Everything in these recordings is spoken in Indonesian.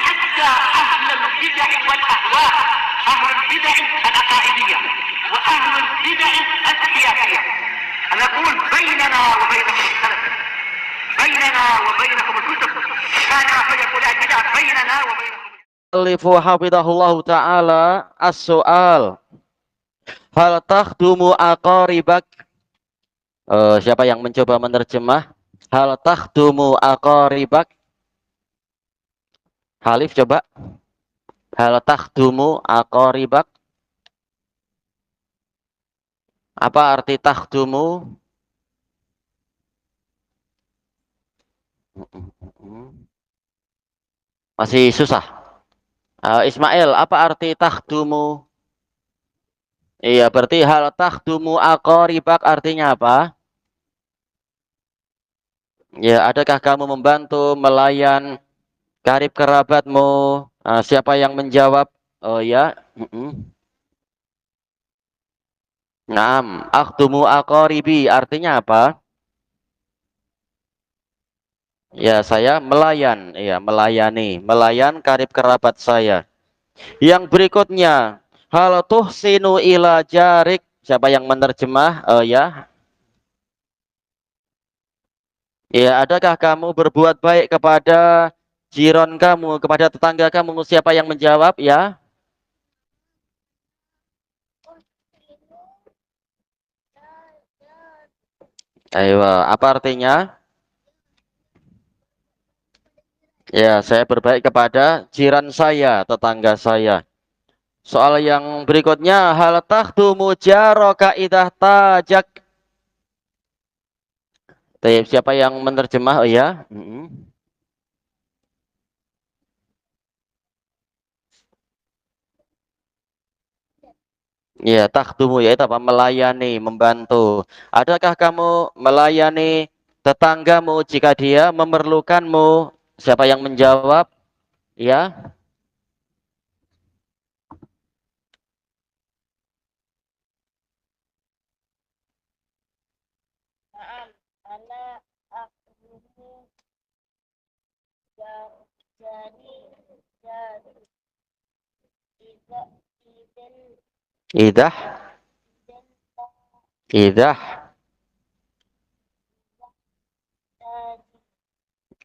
حتى أهل البدع والأهواء، أهل البدع العقائدية وأهل البدع السياسية. أنا أقول بيننا وبينكم السلف، بيننا وبينكم الكتب، كان فيقول البدع بيننا وبينكم. Alifu hafidhahullahu ta'ala as-soal hal takhdumu aqaribak. Siapa yang mencoba menerjemah hal takhdumu aqaribak? Halif coba. Hal takhdumu aqaribak. Apa arti takhdumu? Masih susah. Ismail, apa arti takhdumu? Iya, berarti hal takhdumu aqaribak artinya apa? Ya, adakah kamu membantu melayan karib kerabatmu? Siapa yang menjawab? Oh ya. Naam, akhdumu aqaribi artinya apa? Ya, saya melayan, ya, melayani, melayan karib kerabat saya. Yang berikutnya, hal tuhsinu ila jarik. Siapa yang menerjemah? Oh ya. Ya, adakah kamu berbuat baik kepada jiron kamu, kepada tetangga kamu? Siapa yang menjawab? Ya. Ayo, apa artinya? Ya, saya berbaik kepada jiran saya, tetangga saya. Soal yang berikutnya, hal takhdumu jaraka idah tajak. Siapa yang menerjemah? Oh ya. Ya, takhdumu yaitu apa? Melayani, membantu. Adakah kamu melayani tetanggamu jika dia memerlukanmu? Siapa yang menjawab? Ya. Idah. Idah.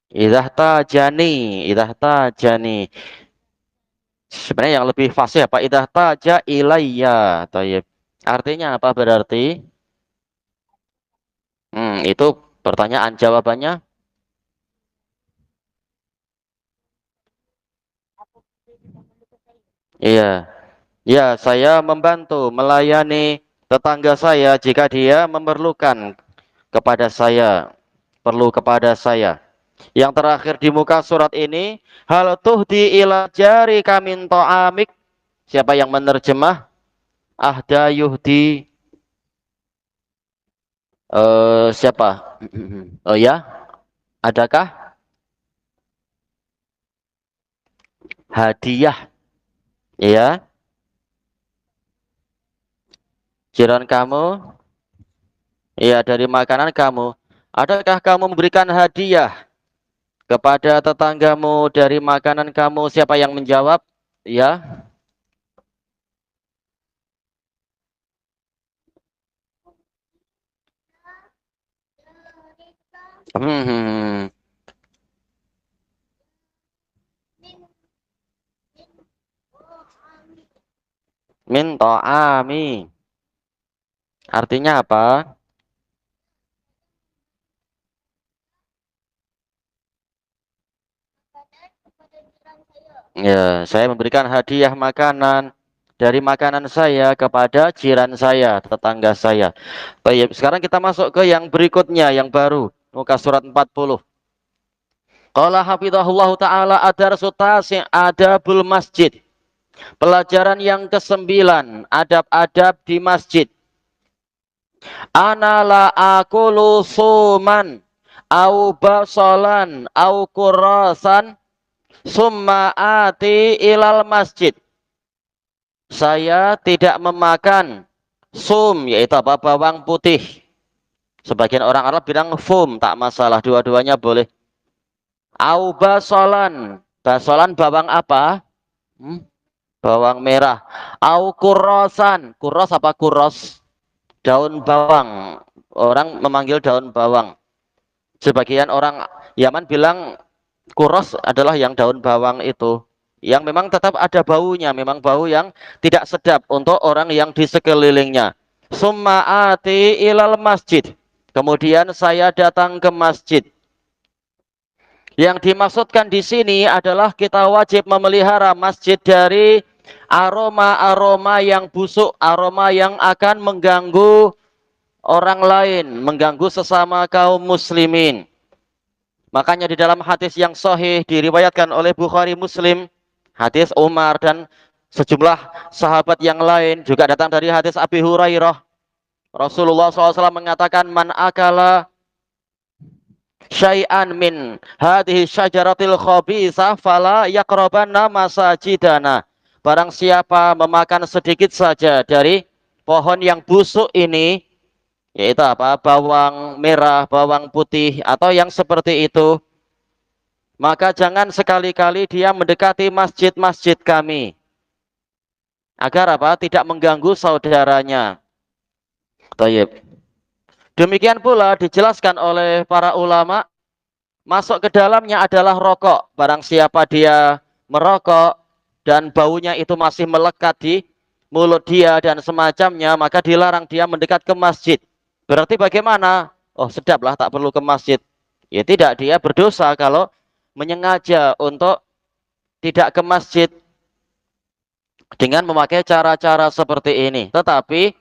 Idah tajani. Idah tajani. Sebenarnya yang lebih fasih apa? Idah taja ilayya. Tayyib. Artinya apa berarti? Itu pertanyaan, jawabannya. Iya. Ya, saya membantu melayani tetangga saya jika dia memerlukan kepada saya, perlu kepada saya. Yang terakhir di muka surat ini, hal tuhdi ila jari kamin to'amik. Siapa yang menerjemah? Ahda yuhdi. Siapa? Oh ya, adakah hadiah? Ya, jiran kamu. Ya, dari makanan kamu. Adakah kamu memberikan hadiah kepada tetanggamu dari makanan kamu? Siapa yang menjawab? Ya. Hmm. Min ta'ami. Artinya apa? Ya, saya memberikan hadiah makanan dari makanan saya kepada jiran saya, tetangga saya. Baik, sekarang kita masuk ke yang berikutnya, yang baru. Muka surat 40. Qala hafidhahullah ta'ala adarsu tasi' adabul masjid. Pelajaran yang ke-9, adab-adab di masjid. Ana la akulu suman au basolan au kurasan summa ati ilal masjid. Saya tidak memakan sum, yaitu apa? Bawang putih. Sebagian orang Arab bilang fum, tak masalah, dua-duanya boleh. Au basolan Basolan bawang apa? Bawang merah. Au kurosan. Kuros apa kuros? Daun bawang. Orang memanggil daun bawang. Sebagian orang Yaman bilang kuros adalah yang daun bawang itu. Yang memang tetap ada baunya. Memang bau yang tidak sedap untuk orang yang di sekelilingnya. Summa'ati ilal masjid. Kemudian saya datang ke masjid. Yang dimaksudkan di sini adalah kita wajib memelihara masjid dari aroma-aroma yang busuk, aroma yang akan mengganggu orang lain, mengganggu sesama kaum muslimin. Makanya di dalam hadis yang sahih diriwayatkan oleh Bukhari Muslim, hadis Umar dan sejumlah sahabat yang lain, juga datang dari hadis Abi Hurairah. Rasulullah SAW mengatakan, man akala syai'an min hadhihi syajaratil khabisah fala yaqrabanna masajidana. Barang siapa memakan sedikit saja dari pohon yang busuk ini, yaitu apa? Bawang merah, bawang putih atau yang seperti itu, maka jangan sekali-kali dia mendekati masjid-masjid kami. Agar apa? Tidak mengganggu saudaranya. Tayyib. Demikian pula dijelaskan oleh para ulama, masuk ke dalamnya adalah rokok. Barang siapa dia merokok dan baunya itu masih melekat di mulut dia dan semacamnya, maka dilarang dia mendekat ke masjid. Berarti bagaimana? Oh, sedaplah, tak perlu ke masjid. Ya tidak, dia berdosa kalau menyengaja untuk tidak ke masjid dengan memakai cara-cara seperti ini. Tetapi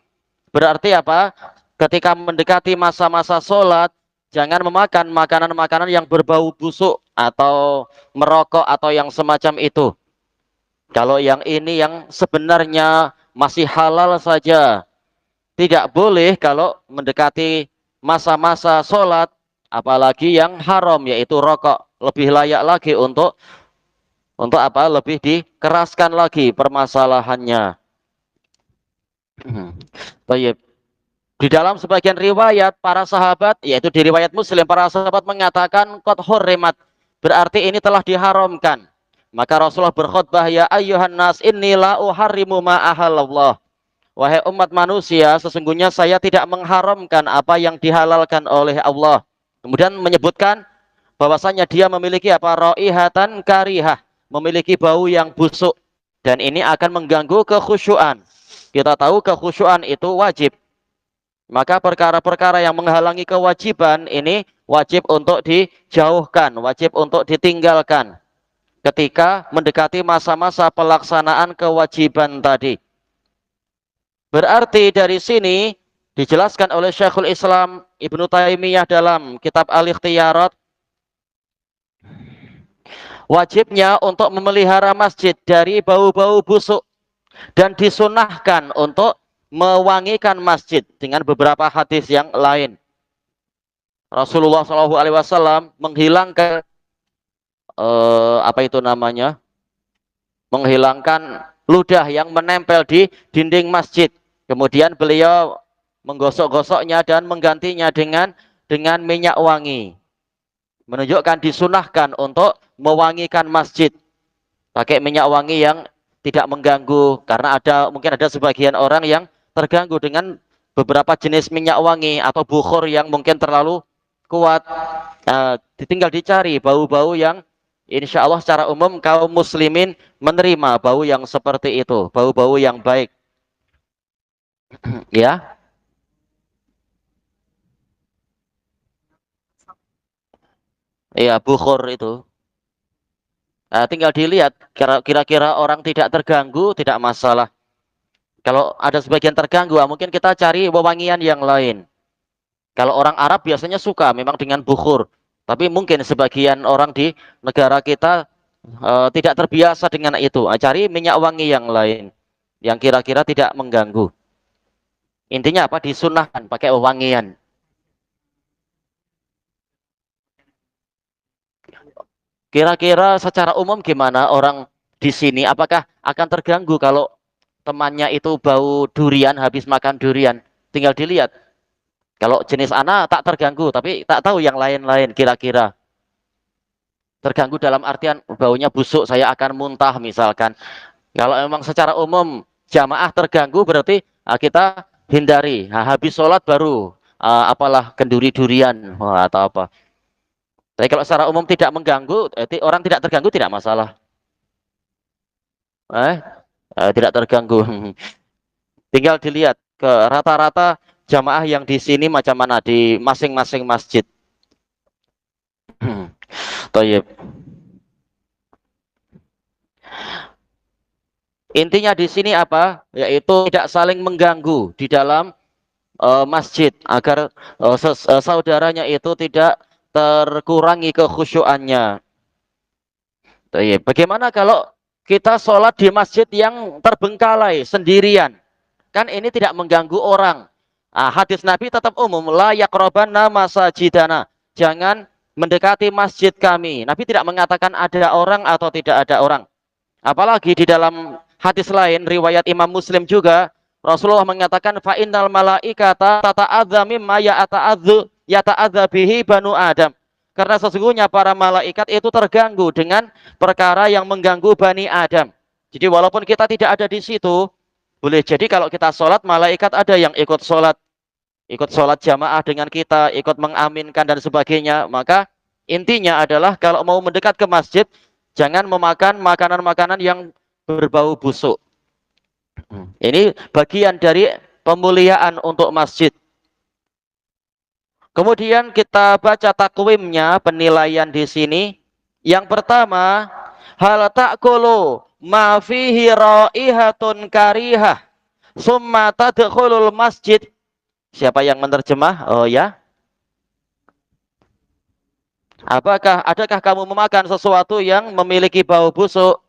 berarti apa? Ketika mendekati masa-masa sholat, jangan memakan makanan-makanan yang berbau busuk atau merokok atau yang semacam itu. Kalau yang ini yang sebenarnya masih halal saja, tidak boleh kalau mendekati masa-masa sholat, apalagi yang haram yaitu rokok. Lebih layak lagi untuk apa? Lebih dikeraskan lagi permasalahannya. Baik. Di dalam sebagian riwayat para sahabat, yaitu di riwayat Muslim, para sahabat mengatakan qad hurrimat, berarti ini telah diharamkan. Maka Rasulullah berkhutbah, ya ayyuhan nas inni la uharrimu ma ahallallah. Wahai umat manusia, sesungguhnya saya tidak mengharamkan apa yang dihalalkan oleh Allah. Kemudian menyebutkan bahwasanya dia memiliki apa? Raihatan karihah, memiliki bau yang busuk, dan ini akan mengganggu kekhusyuan. Kita tahu kekhusyuan itu wajib. Maka perkara-perkara yang menghalangi kewajiban ini wajib untuk dijauhkan, wajib untuk ditinggalkan ketika mendekati masa-masa pelaksanaan kewajiban tadi. Berarti dari sini dijelaskan oleh Syekhul Islam Ibnu Taimiyah dalam kitab Al-Ikhtiyarat, wajibnya untuk memelihara masjid dari bau-bau busuk dan disunahkan untuk mewangikan masjid dengan beberapa hadis yang lain. Rasulullah SAW menghilangkan apa itu namanya? Menghilangkan ludah yang menempel di dinding masjid. Kemudian beliau menggosok-gosoknya dan menggantinya dengan minyak wangi. Menunjukkan disunahkan untuk mewangikan masjid pakai minyak wangi yang tidak mengganggu, karena mungkin ada sebagian orang yang terganggu dengan beberapa jenis minyak wangi atau bukhur yang mungkin terlalu kuat. Tinggal dicari bau-bau yang insya Allah secara umum kaum muslimin menerima bau yang seperti itu, bau-bau yang baik. Ya. Iya, bukhur itu. Tinggal dilihat kira-kira orang tidak terganggu, tidak masalah. Kalau ada sebagian terganggu, mungkin kita cari wewangian yang lain. Kalau orang Arab biasanya suka memang dengan bukhur. Tapi mungkin sebagian orang di negara kita tidak terbiasa dengan itu. Cari minyak wangi yang lain yang kira-kira tidak mengganggu. Intinya apa? Disunahkan pakai wewangian. Kira-kira secara umum gimana orang di sini? Apakah akan terganggu kalau temannya itu bau durian, habis makan durian? Tinggal dilihat. Kalau jenis anak tak terganggu, tapi tak tahu yang lain-lain kira-kira. Terganggu dalam artian baunya busuk, saya akan muntah misalkan. Kalau memang secara umum jamaah terganggu berarti kita hindari. Nah, habis sholat baru apalah kenduri durian atau apa. Tapi kalau secara umum tidak mengganggu, orang tidak terganggu tidak masalah. Eh, tidak terganggu. Tinggal dilihat ke rata-rata jamaah yang di sini macam mana di masing-masing masjid. Toyib. Intinya di sini apa? Yaitu tidak saling mengganggu di dalam masjid agar saudaranya itu tidak terkurangi kekhusyuannya. Bagaimana kalau kita sholat di masjid yang terbengkalai sendirian? Kan ini tidak mengganggu orang. Hadis Nabi tetap umum, la yaqrabanna masajidana. Jangan mendekati masjid kami. Nabi tidak mengatakan ada orang atau tidak ada orang. Apalagi di dalam hadis lain riwayat Imam Muslim juga Rasulullah mengatakan fa innal malaikata tata'adza mimma yata'adza bihi banu Adam. Karena sesungguhnya para malaikat itu terganggu dengan perkara yang mengganggu Bani Adam. Jadi walaupun kita tidak ada di situ, boleh jadi kalau kita sholat, malaikat ada yang ikut sholat jamaah dengan kita, ikut mengaminkan dan sebagainya. Maka intinya adalah kalau mau mendekat ke masjid, jangan memakan makanan-makanan yang berbau busuk. Ini bagian dari pemuliaan untuk masjid. Kemudian kita baca takwimnya, penilaian di sini. Yang pertama, hal ta'kulu ma fihi raihatun karihah summa tadkhulul masjid. Siapa yang menerjemah? Oh ya. Adakah kamu memakan sesuatu yang memiliki bau busuk?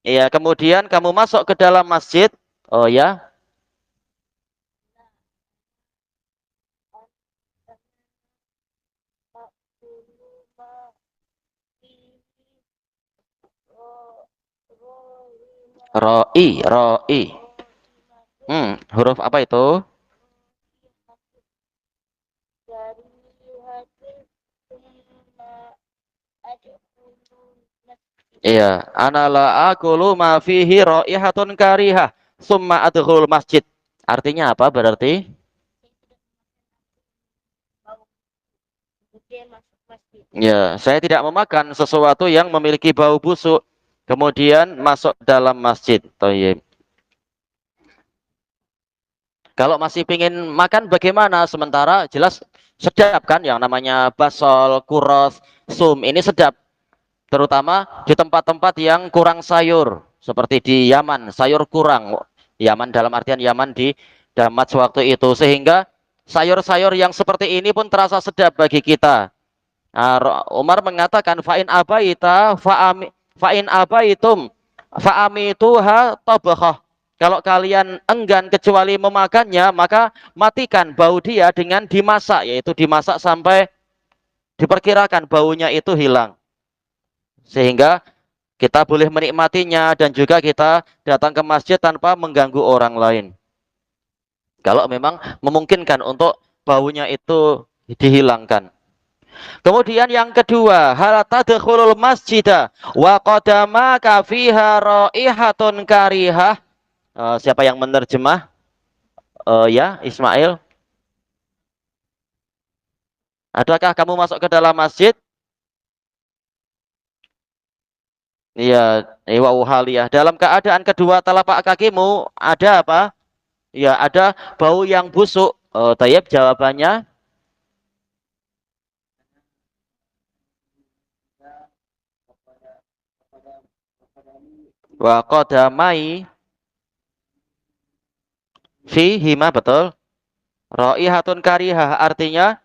Iya, kemudian kamu masuk ke dalam masjid. Oh ya. Roi. Huruf apa itu? Iya, anala akulu ma fihi raihatun karihah summa adkhul masjid. Artinya apa berarti? Ya, saya tidak memakan sesuatu yang memiliki bau busuk kemudian masuk dalam masjid. Thayyib. Kalau masih ingin makan bagaimana? Sementara jelas sedap kan yang namanya basol, kuros, sum ini sedap. Terutama di tempat-tempat yang kurang sayur. Seperti di Yaman, sayur kurang. Yaman dalam artian Yaman di Damat waktu itu. Sehingga sayur-sayur yang seperti ini pun terasa sedap bagi kita. Umar mengatakan fa'in abaita fa'in abaitum fa'amituha tabakhah. Kalau kalian enggan kecuali memakannya, maka matikan bau dia dengan dimasak, yaitu dimasak sampai diperkirakan baunya itu hilang. Sehingga kita boleh menikmatinya dan juga kita datang ke masjid tanpa mengganggu orang lain. Kalau memang memungkinkan untuk baunya itu dihilangkan. Kemudian yang kedua, hal tadkhulul masjidah wa qadamaka fiha raihatun karihah. Siapa yang menerjemah? Ya, Ismail. Adakah kamu masuk ke dalam masjid? Iya, haliyah. Dalam keadaan kedua telapak kakimu ada apa? Ya, ada bau yang busuk. Tayyib jawabannya. Wa qadamai fi hima, betul. Raihatun karihah artinya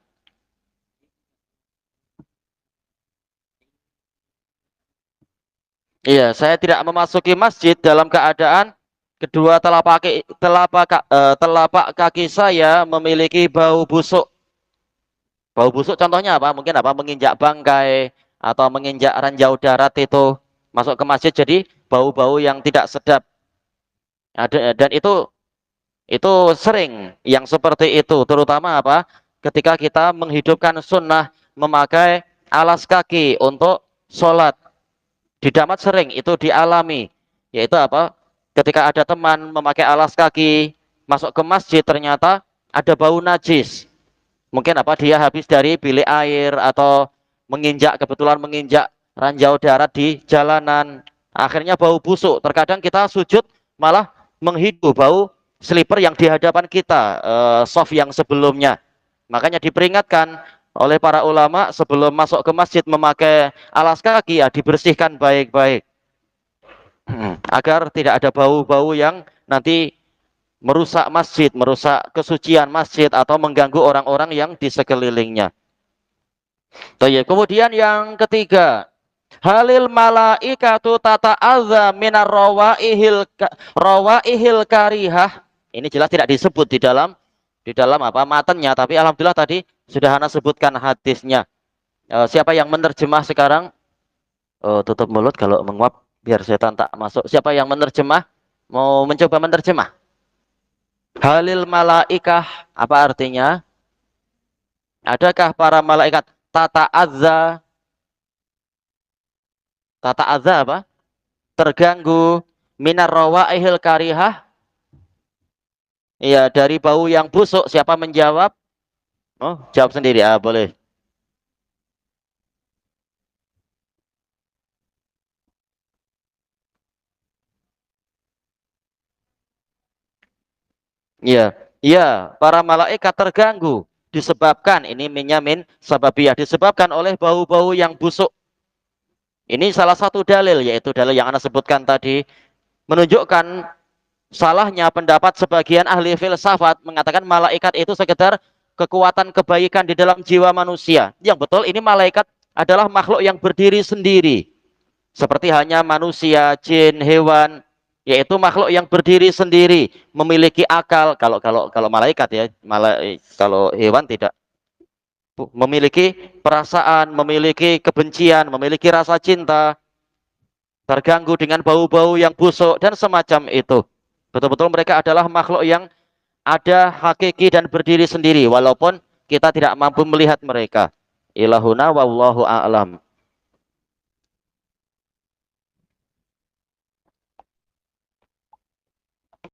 iya, saya tidak memasuki masjid dalam keadaan kedua telapak kaki saya memiliki bau busuk. Bau busuk contohnya apa? Mungkin apa? Menginjak bangkai atau menginjak ranjau darat itu masuk ke masjid jadi bau-bau yang tidak sedap. Dan itu sering yang seperti itu, terutama apa? Ketika kita menghidupkan sunnah memakai alas kaki untuk sholat. Di Damat sering itu dialami, yaitu apa? Ketika ada teman memakai alas kaki masuk ke masjid, ternyata ada bau najis. Mungkin apa, dia habis dari bilik air atau kebetulan menginjak ranjau darat di jalanan, akhirnya bau busuk. Terkadang kita sujud malah menghidu bau slipper yang di hadapan kita, soft yang sebelumnya. Makanya diperingatkan oleh para ulama sebelum masuk ke masjid memakai alas kaki, ya dibersihkan baik-baik agar tidak ada bau-bau yang nanti merusak masjid, merusak kesucian masjid atau mengganggu orang-orang yang di sekelilingnya. Kemudian yang ketiga, halil malaikatu tata'adza minar rawaihil karihah. Ini jelas tidak disebut di dalam apa matanya, tapi alhamdulillah tadi sudah Hana sebutkan hadisnya. Siapa yang menerjemah sekarang? Tutup mulut kalau menguap biar setan tak masuk. Siapa yang menerjemah? Mau mencoba menerjemah? Halil malaikah, apa artinya? Adakah para malaikat tata'adza? Tata'adza apa? Terganggu minar rawaihil karihah? Iya, dari bau yang busuk. Siapa menjawab? Oh, jawab sendiri. Boleh. Iya, iya, para malaikat terganggu disebabkan ini minyamin sababiyah, disebabkan oleh bau-bau yang busuk. Ini salah satu dalil, yaitu dalil yang Anda sebutkan tadi, menunjukkan salahnya pendapat sebagian ahli filsafat mengatakan malaikat itu sekedar kekuatan kebaikan di dalam jiwa manusia. Yang betul ini malaikat adalah makhluk yang berdiri sendiri. Seperti hanya manusia, jin, hewan, yaitu makhluk yang berdiri sendiri, memiliki akal. Kalau malaikat ya, kalau hewan tidak, memiliki perasaan, memiliki kebencian, memiliki rasa cinta, terganggu dengan bau-bau yang busuk dan semacam itu. Betul-betul mereka adalah makhluk yang ada hakiki dan berdiri sendiri, walaupun kita tidak mampu melihat mereka. Ilahuna wallahu a'lam.